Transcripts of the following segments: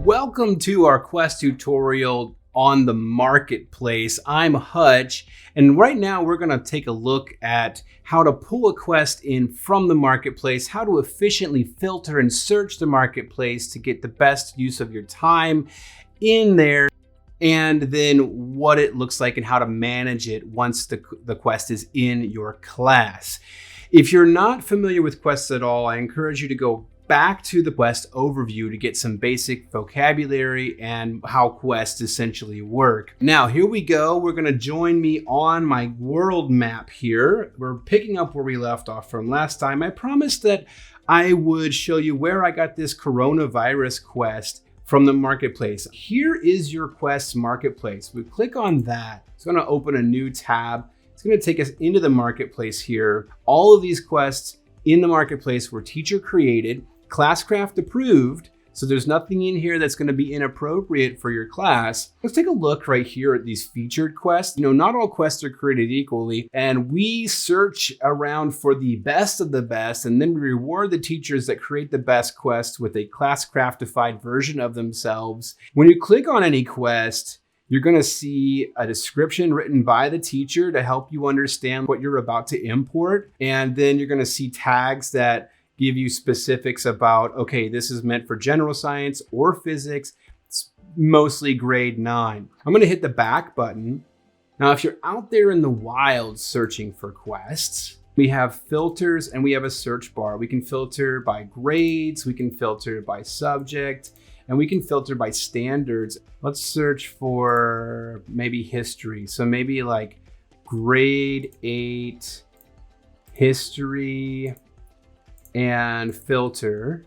Welcome to our quest tutorial on the marketplace. I'm Hutch, and right now we're going to take a look at how to pull a quest in from the marketplace, how to efficiently filter and search the marketplace to get the best use of your time in there, and then what it looks like and how to manage it once the quest is in your class. If you're not familiar with quests at all, I encourage you to go back to the quest overview to get some basic vocabulary and how quests essentially work. Now, here we go. We're going to join me on my world map here. We're picking up where we left off from last time. I promised that I would show you where I got this coronavirus quest from the marketplace. Here is your quest marketplace. We click on that. It's going to open a new tab. It's going to take us into the marketplace here. All of these quests in the marketplace were teacher created, Classcraft approved, so there's nothing in here that's going to be inappropriate for your class. Let's take a look right here at these featured quests. Not all quests are created equally, and we search around for the best of the best, and then we reward the teachers that create the best quests with a Classcraftified version of themselves. When you click on any quest, you're going to see a description written by the teacher to help you understand what you're about to import, and then you're going to see tags that give you specifics about, okay, this is meant for general science or physics. It's mostly grade 9. I'm going to hit the back button. Now, if you're out there in the wild searching for quests, we have filters and we have a search bar. We can filter by grades, we can filter by subject, and we can filter by standards. Let's search for maybe history. So maybe like grade 8 history, and filter,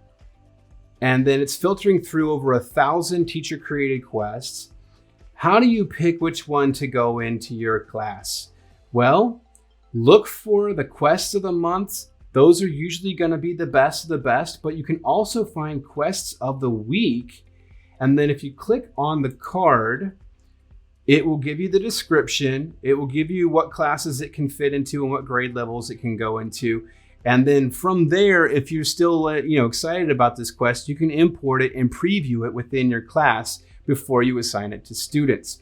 and then it's filtering through over 1,000 teacher created quests. How do you pick which one to go into your class? Well, look for the quests of the month. Those are usually going to be the best of the best, but you can also find quests of the week. And then if you click on the card, it will give you the description. It will give you what classes it can fit into and what grade levels it can go into. And then from there, if you're still excited about this quest, you can import it and preview it within your class before you assign it to students.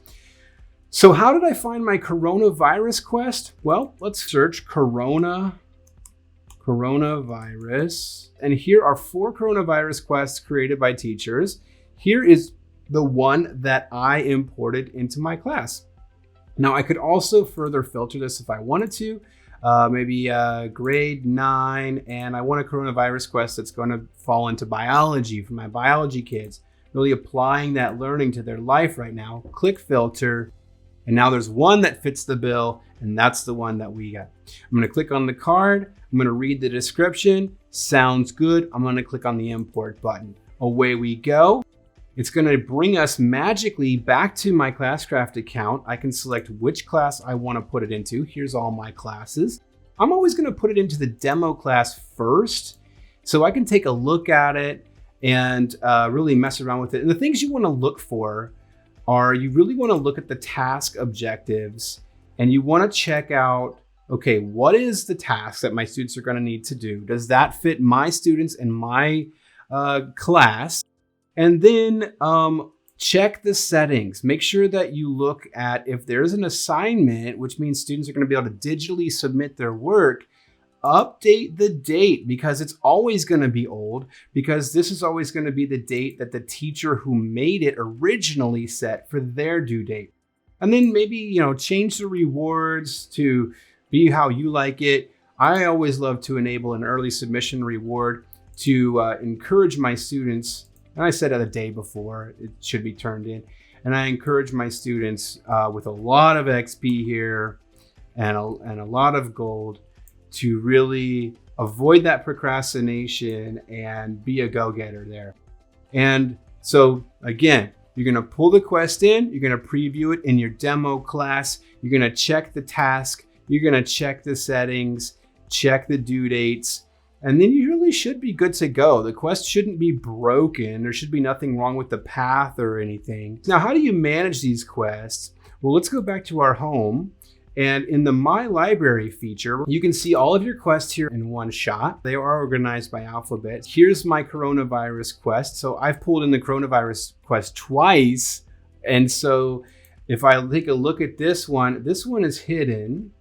So how did I find my coronavirus quest? Well, let's search coronavirus. And here are 4 coronavirus quests created by teachers. Here is the one that I imported into my class. Now, I could also further filter this if I wanted to. Maybe grade 9, and I want a coronavirus quest that's going to fall into biology for my biology kids, really applying that learning to their life right now. Click filter, and now there's one that fits the bill, and that's the one that we got. I'm going to click on the card. I'm going to read the description. Sounds good. I'm going to click on the import button. Away we go. It's going to bring us magically back to my Classcraft account. I can select which class I want to put it into. Here's all my classes. I'm always going to put it into the demo class first, so I can take a look at it and really mess around with it. And the things you want to look for are, you really want to look at the task objectives, and you want to check out, okay, what is the task that my students are going to need to do? Does that fit my students and my class? And then check the settings. Make sure that you look at if there's an assignment, which means students are going to be able to digitally submit their work. Update the date, because it's always going to be old, because this is always going to be the date that the teacher who made it originally set for their due date. And then maybe, change the rewards to be how you like it. I always love to enable an early submission reward to encourage my students. And I said it a day before it should be turned in. And I encourage my students with a lot of XP here and a lot of gold to really avoid that procrastination and be a go-getter there. And so again, you're going to pull the quest in, you're going to preview it in your demo class, you're going to check the task, you're going to check the settings, check the due dates, and then you really should be good to go. The quest shouldn't be broken. There should be nothing wrong with the path or anything. Now, how do you manage these quests? Well, let's go back to our home And in the My Library feature, you can see all of your quests here in one shot. They are organized by alphabet. Here's my coronavirus quest. So I've pulled in the coronavirus quest twice. And so if I take a look at this one is hidden.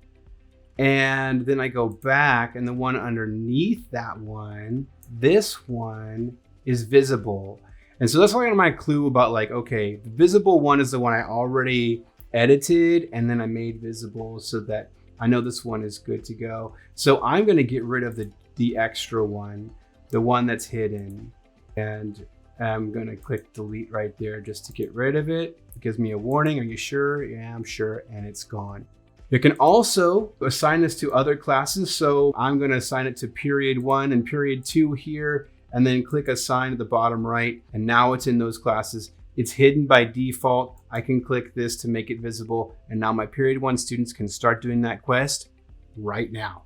And then I go back, and the one underneath that one, this one is visible. And so that's kind of my clue about like, okay, the visible one is the one I already edited and then I made visible so that I know this one is good to go. So I'm going to get rid of the extra one, the one that's hidden. And I'm going to click delete right there just to get rid of it. It gives me a warning. Are you sure? Yeah, I'm sure. And it's gone. You can also assign this to other classes. So I'm going to assign it to period 1 and period 2 here, and then click assign at the bottom right. And now it's in those classes. It's hidden by default. I can click this to make it visible. And now my period 1 students can start doing that quest right now.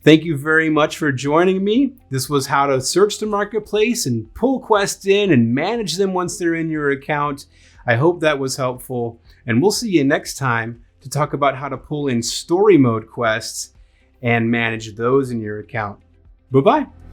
Thank you very much for joining me. This was how to search the marketplace and pull quests in and manage them once they're in your account. I hope that was helpful. And we'll see you next time to talk about how to pull in story mode quests and manage those in your account. Bye-bye.